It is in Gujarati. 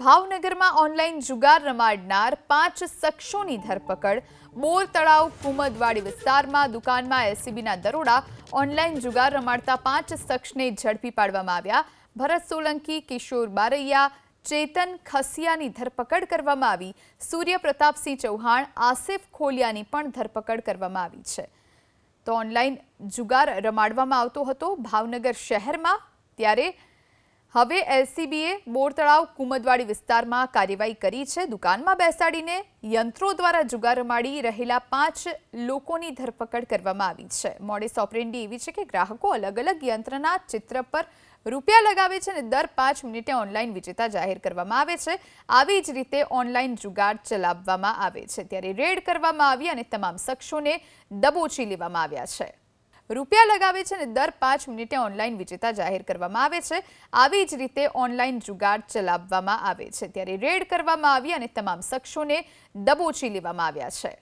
ભાવનગરમાં ઓનલાઈન જુગાર રમાડનાર 5 શખ્સોની ધરપકડ। બોર તળાવ કુમદવાડી વિસ્તારમાં દુકાનમાં એસીબીના દરોડા। ઓનલાઈન જુગાર રમાડતા 5 શખ્સને ઝડપી પાડવામાં આવ્યા। ભરત સોલંકી, કિશોર બારૈયા, ચેતન ખસિયાની ધરપકડ કરવામાં આવી। સૂર્ય પ્રતાપસિંહ ચૌહાણ, આસિફ ખોલિયાની પણ ધરપકડ કરવામાં આવી છે। તો ઓનલાઈન જુગાર રમાડવામાં આવતો હતો ભાવનગર શહેરમાં, ત્યારે હવે એલસીબીએ બોર તળાવ કુમદવાડી વિસ્તારમાં કાર્યવાહી કરી છે। દુકાનમાં બેસાડીને યંત્રો દ્વારા જુગાર રમાડી રહેલા 5 લોકોની ધરપકડ કરવામાં આવી છે। મોડેસ ઓપરેન્ડી એવી છે કે ગ્રાહકો અલગ અલગ યંત્રના ચિત્ર પર રૂપિયા લગાવે છે અને દર 5 મિનિટે ઓનલાઈન વિજેતા જાહેર કરવામાં આવે છે। આવી જ રીતે ઓનલાઈન જુગાર ચલાવવામાં આવે છે। ત્યારે રેડ કરવામાં આવી અને તમામ શખ્સોને દબોચી લેવામાં આવ્યા છે। રૂપિયા લગાવે છે અને દર 5 મિનિટે ઓનલાઈન વિજેતા જાહેર કરવામાં આવે છે। આવી જ રીતે ઓનલાઈન જુગાર ચલાવવામાં આવે છે। ત્યારે રેડ કરવામાં આવી અને તમામ શખ્સોને દબોચી લેવામાં આવ્યા છે।